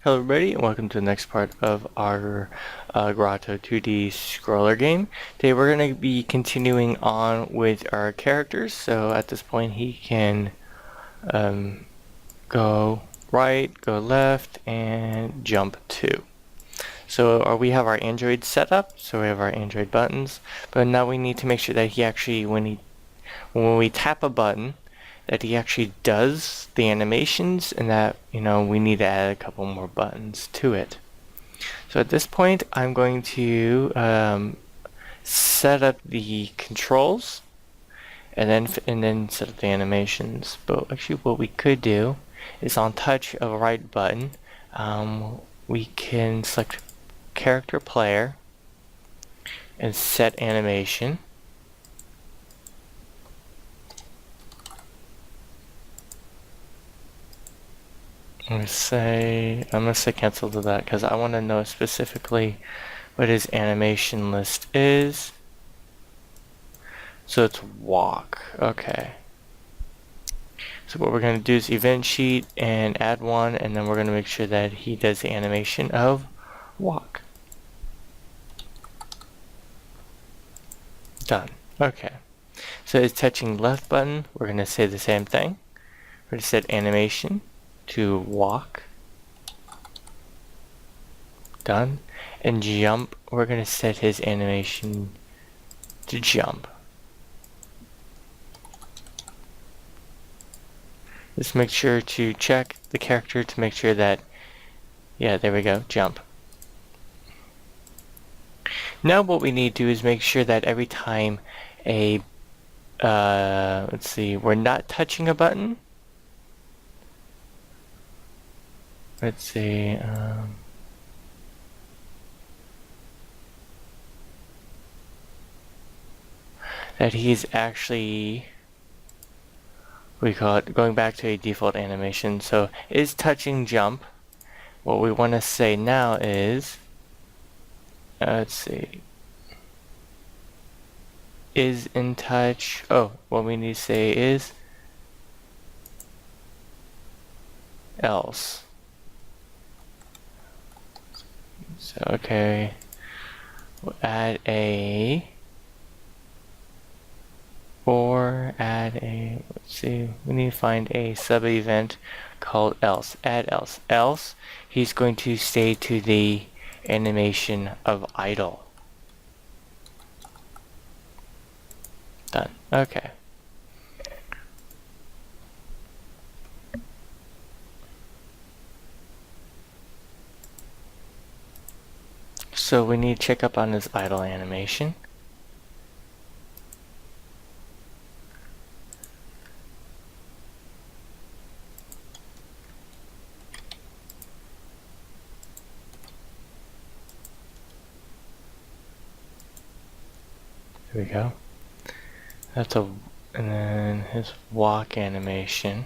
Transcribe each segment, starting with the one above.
Hello everybody and welcome to the next part of our Grotto 2D scroller game. Today we're going to be continuing on with our characters. So at this point he can go right, go left, and jump too. So we have our Android set up, so we have our Android buttons, but now we need to make sure that he actually, when we tap a button, that he actually does the animations, and that, we need to add a couple more buttons to it. So at this point, I'm going to set up the controls, and then set up the animations. But actually, what we could do is on touch of a right button, we can select character player and set animation. I'm gonna say cancel to that because I want to know specifically what his animation list is. So it's walk. Okay. So what we're going to do is event sheet and add one, and then we're going to make sure that he does the animation of walk. Done. Okay. So it's touching left button. We're going to say the same thing. We're going to set animation to walk. Done. And jump, we're going to set his animation to jump. Just make sure to check the character to make sure that, yeah, there we go, jump. Now what we need to do is make sure that every time let's see, we're not touching a button. Let's see, that he's actually, we call it going back to a default animation. So is touching jump. What we want to say now is, let's see, is in touch. Oh, what we need to say is else. So okay, we'll add a, or add a, let's see, we need to find a sub event called else. Add else. Else, he's going to stay to the animation of idle. Done. Okay. So we need to check up on his idle animation. There we go. That's a, and then his walk animation.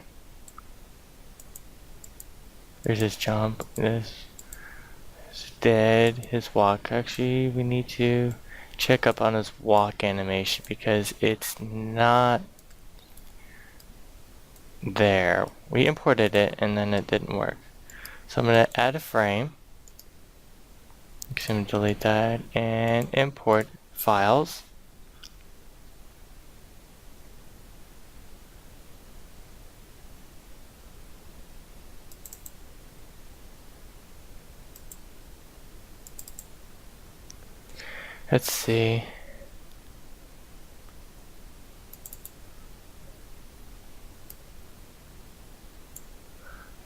There's his jump. This is dead. His walk. Actually, we need to check up on his walk animation because it's not there. We imported it and then it didn't work. So I'm going to add a frame. I'm going to delete that and import files. Let's see.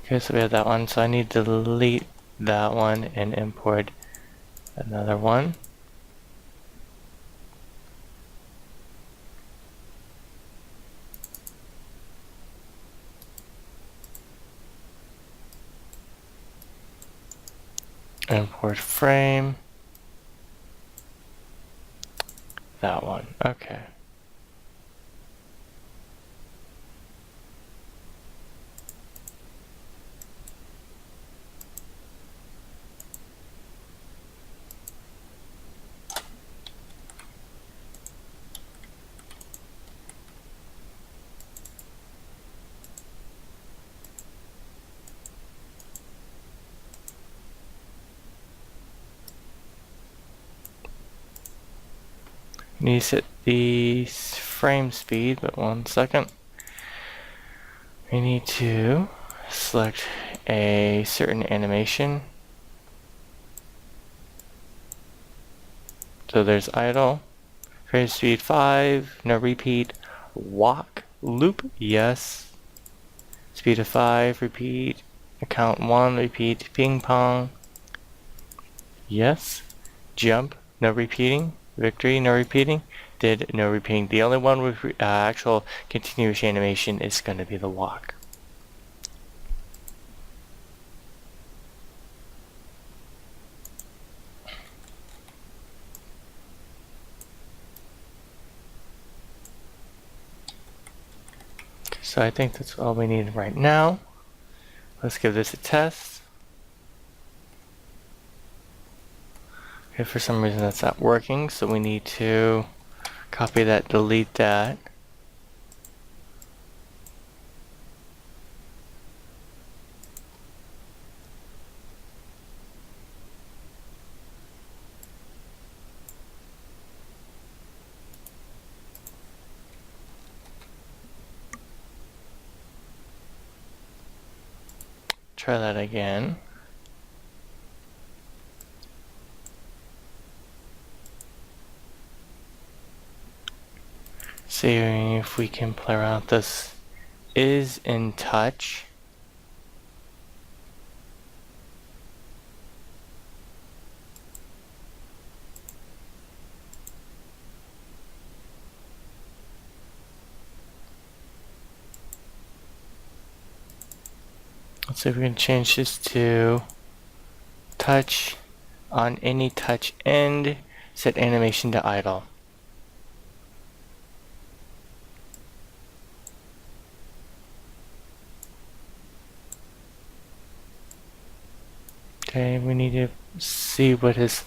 Okay, so we have that one. So I need to delete that one and import another one. Import frame. That one. Okay. Need to set the frame speed, but 1 second. We need to select a certain animation. So there's idle, frame speed 5, no repeat, walk, loop, yes. Speed of 5, repeat, count 1, repeat, ping pong, yes. Jump, no repeating, victory, no repeating, did, no repeating. The only one with actual continuous animation is going to be the walk. So I think that's all we need right now. Let's give this a test. Okay, for some reason that's not working, so we need to copy that, delete that. Try that again. See if we can play around with this. Is in touch. Let's see if we can change this to touch on any touch end, set animation to idle. Okay, we need to see what his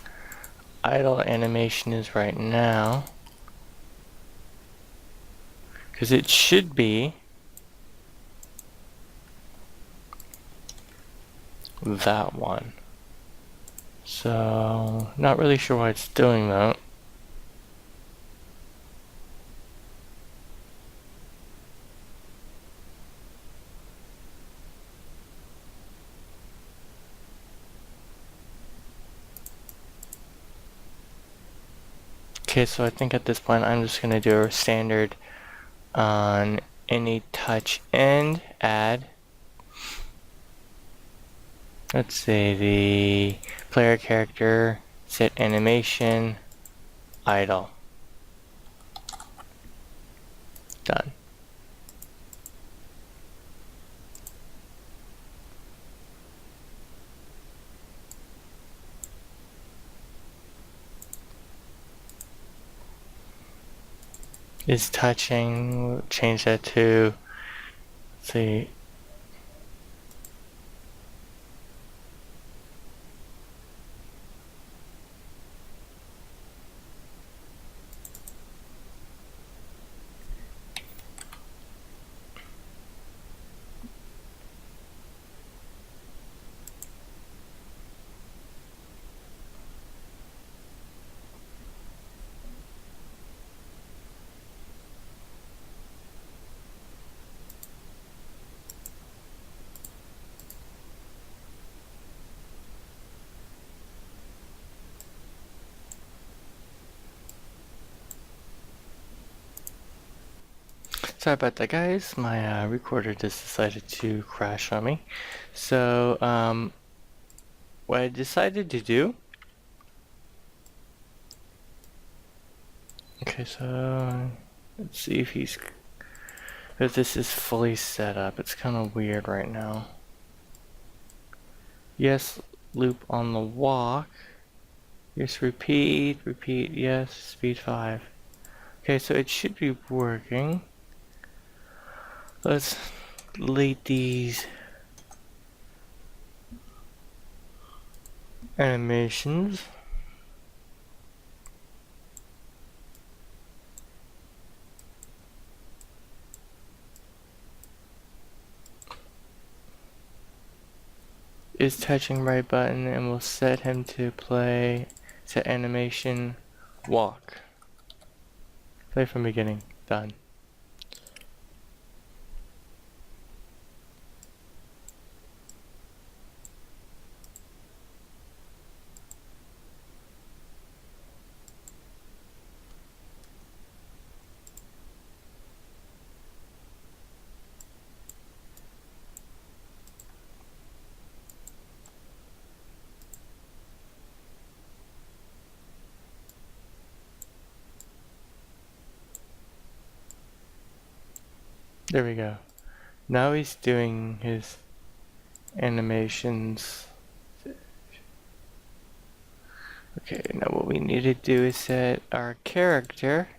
idle animation is right now. Because it should be that one. So, not really sure why it's doing that. Okay, so I think at this point I'm just going to do a standard on any touch end, add. Let's say the player character, set animation, idle. Done. Is touching, we'll change that to, let's see, sorry about that, guys. My recorder just decided to crash on me. So, what I decided to do. Okay, so let's see if this is fully set up. It's kind of weird right now. Yes, loop on the walk. Yes, repeat, repeat, yes, speed 5. Okay, so it should be working. Let's delete these animations. Is touching right button, and we'll set him to play, set animation, walk. Play from beginning. Done. There we go. Now he's doing his animations. Okay, now what we need to do is set our character.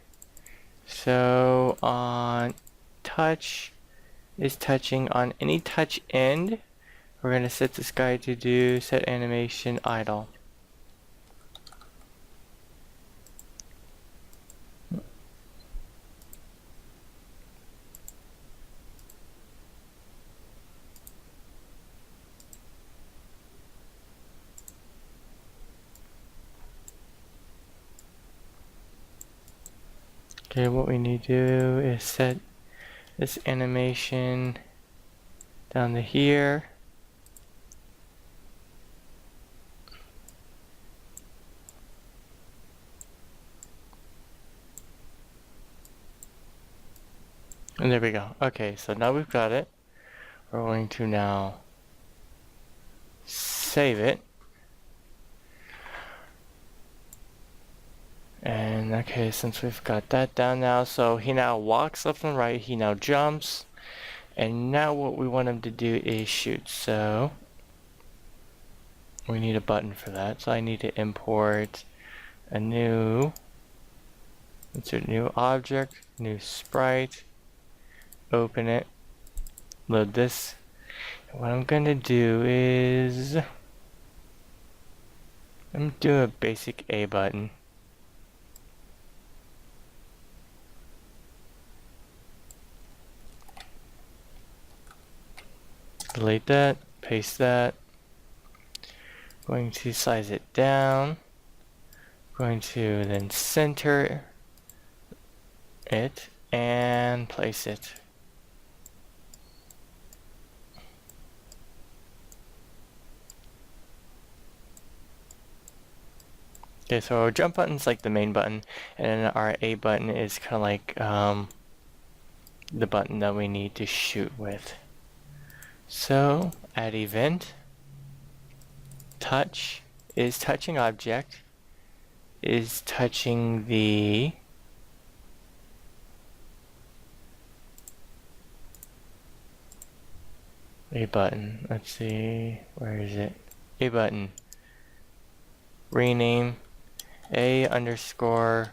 So on touch is touching on any touch end. We're going to set this guy to do set animation idle. Okay, what we need to do is set this animation down to here. And there we go. Okay, so now we've got it. We're going to now save it. And okay, since we've got that down now, so he now walks left and right, he now jumps, and now what we want him to do is shoot. So we need a button for that. So I need to import a new, insert new object, new sprite, open it, load this. And what I'm gonna do is I'm gonna do a basic A button. Delete that, paste that. Going to size it down. Going to then center it and place it. Okay, so our jump button's like the main button, and then our A button is kind of like the button that we need to shoot with. So add event, touch is touching object, is touching the A button. Let's see, where is it? A button. Rename A underscore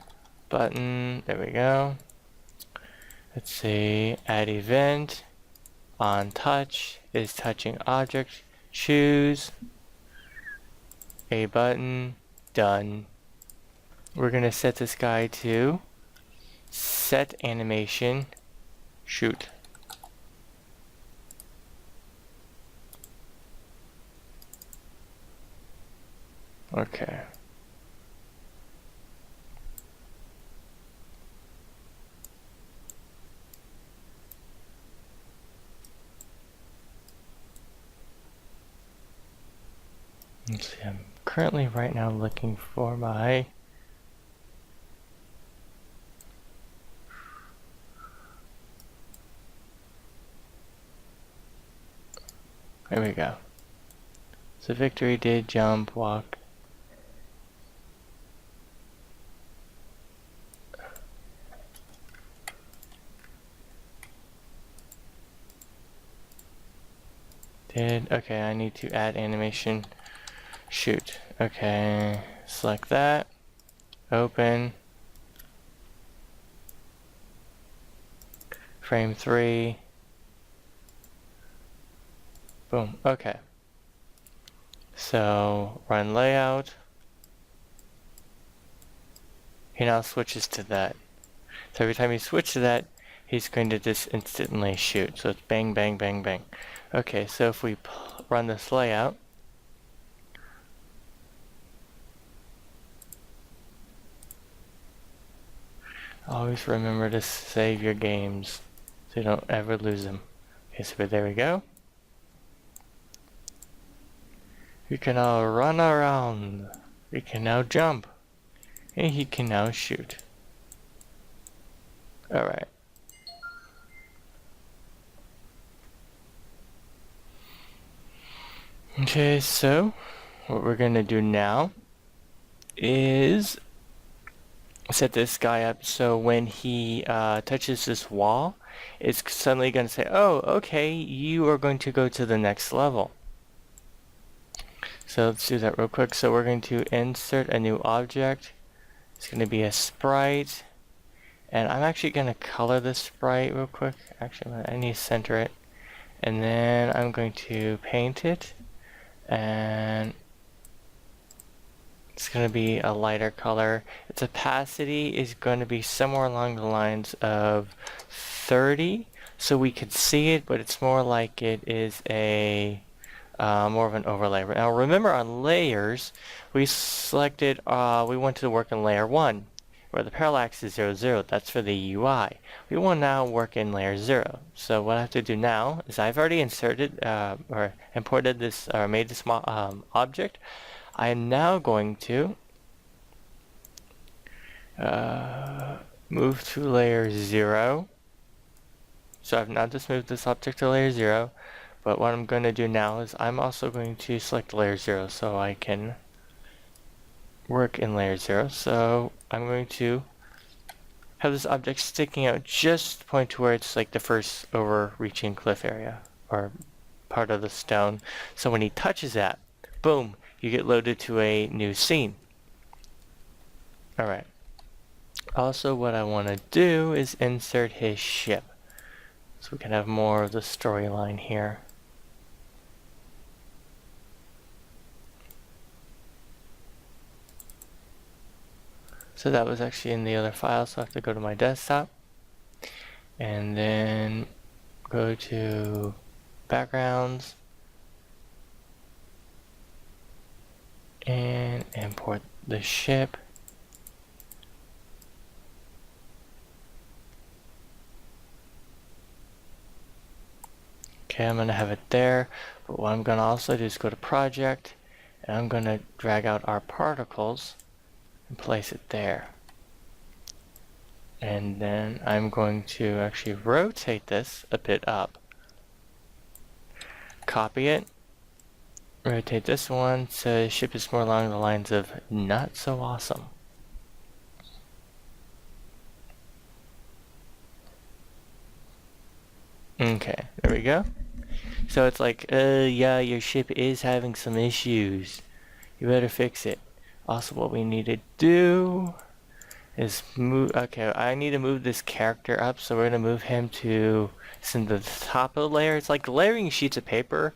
button. There we go. Let's see, add event. On touch is touching object, choose A button, done. We're gonna set this guy to set animation, shoot. Okay. Let's see, I'm currently right now looking for my there we go. So Victory did jump, walk. Okay, I need to add animation, shoot. Okay, select that, open, frame 3, boom, okay. So, run layout, he now switches to that. So every time you switch to that, he's going to just instantly shoot. So it's bang, bang, bang, bang. Okay, so if we run this layout, Always remember to save your games so you don't ever lose them. Okay, so there we go. We can now run around. We can now jump. And he can now shoot. Alright. Okay, so what we're gonna do now is set this guy up so when he touches this wall, it's suddenly going to say, oh, okay, you are going to go to the next level. So let's do that real quick. So we're going to insert a new object. It's going to be a sprite. And I'm actually going to color this sprite real quick. Actually, I need to center it. And then I'm going to paint it. And it's going to be a lighter color. Its opacity is going to be somewhere along the lines of 30, so we could see it, but it's more like it is a more of an overlay. Now remember, on layers, we selected, we wanted to work in layer 1, where the parallax is 0, 0. That's for the UI. We want to now work in layer 0. So what I have to do now is I've already inserted or imported this or made this object. I am now going to move to layer 0. So I've now just moved this object to layer 0, but what I'm going to do now is I'm also going to select layer 0 so I can work in layer 0. So I'm going to have this object sticking out just the point to where it's like the first overreaching cliff area or part of the stone. So when he touches that, boom, you get loaded to a new scene. Alright. Also, what I want to do is insert his ship, so we can have more of the storyline here. So that was actually in the other file, so I have to go to my desktop, and then go to backgrounds, and import the ship. Okay, I'm going to have it there, but what I'm going to also do is go to project, and I'm going to drag out our particles and place it there. And then I'm going to actually rotate this a bit up. Copy it, rotate this one so the ship is more along the lines of not so awesome. Okay, there we go. So it's like, yeah, your ship is having some issues. You better fix it. Also, what we need to do is move, okay, I need to move this character up, so we're going to move him to, it's in the top of the layer. It's like layering sheets of paper,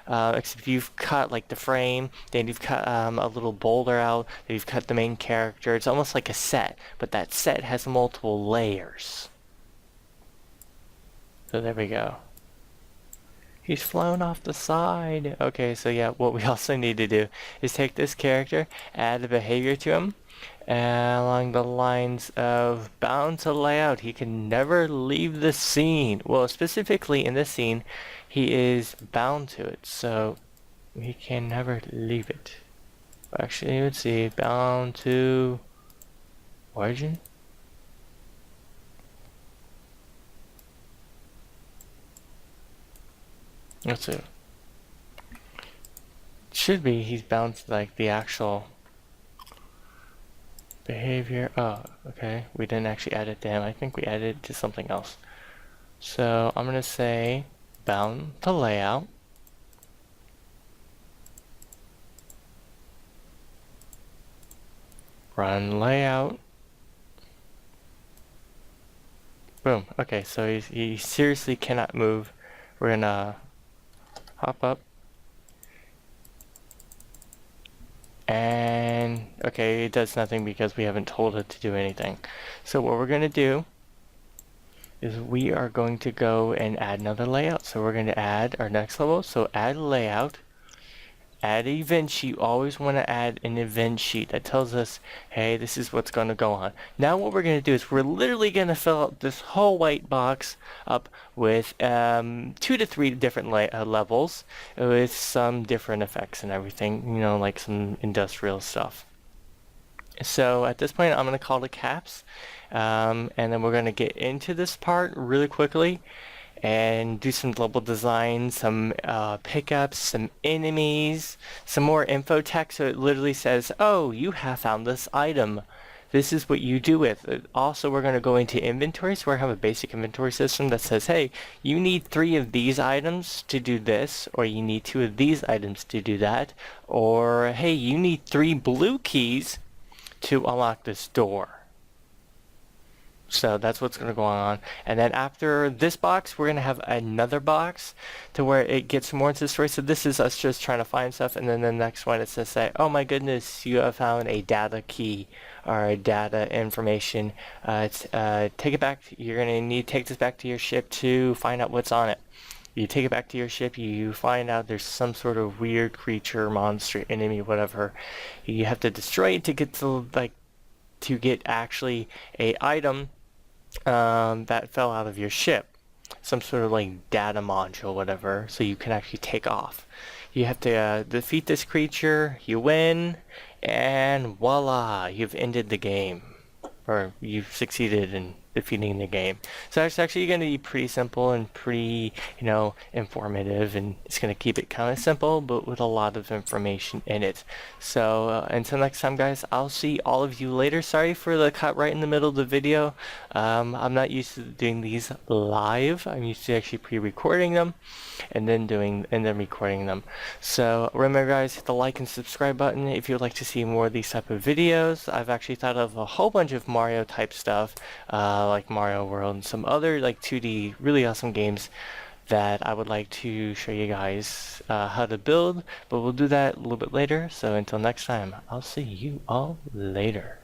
except you've cut like the frame, then you've cut a little boulder out, then you've cut the main character. It's almost like a set, but that set has multiple layers. So there we go. He's flown off the side. Okay, so yeah, what we also need to do is take this character, add a behavior to him, and along the lines of bound to layout. He can never leave the scene. Well, specifically in this scene, he is bound to it, so he can never leave it. Actually, let's see, bound to origin. Let's see. Should be he's bound to like the actual behavior. Oh, okay. We didn't actually add it to him. I think we added it to something else. So I'm gonna say bound to layout. Run layout. Boom. Okay, so he seriously cannot move. We're gonna hop up. And okay, it does nothing because we haven't told it to do anything. So what we're going to do is we are going to go and add another layout. So we're going to add our next level. So add layout, add an event sheet. You always want to add an event sheet that tells us, hey, this is what's going to go on. Now what we're going to do is we're literally going to fill out this whole white box up with 2 to 3 different levels with some different effects and everything, like some industrial stuff. So at this point, I'm going to call the caps, and then we're going to get into this part really quickly and do some level design, some pickups, some enemies, some more info text. So it literally says, oh, you have found this item. This is what you do with it. Also, we're going to go into inventory. So we have a basic inventory system that says, hey, you need 3 of these items to do this, or you need 2 of these items to do that, or hey, you need 3 blue keys to unlock this door. So that's what's going to go on. And then after this box, we're going to have another box to where it gets more into the story. So this is us just trying to find stuff. And then the next one, it says, say, oh my goodness, you have found a data key or a data information. Take it back. You're going to need to take this back to your ship to find out what's on it. You take it back to your ship, you find out there's some sort of weird creature, monster, enemy, whatever. You have to destroy it to get to get actually a item that fell out of your ship. Some sort of data module, whatever, so you can actually take off. You have to defeat this creature, you win, and voila, you've ended the game. Or you've succeeded in defeating the game. So it's actually going to be pretty simple and pretty, informative, and it's going to keep it kind of simple, but with a lot of information in it. So until next time, guys, I'll see all of you later. Sorry for the cut right in the middle of the video. I'm not used to doing these live. I'm used to actually pre-recording them and then recording them. So remember, guys, hit the like and subscribe button if you'd like to see more of these type of videos. I've actually thought of a whole bunch of Mario type stuff, like Mario World and some other 2D really awesome games that I would like to show you guys how to build, but we'll do that a little bit later. So until next time, I'll see you all later.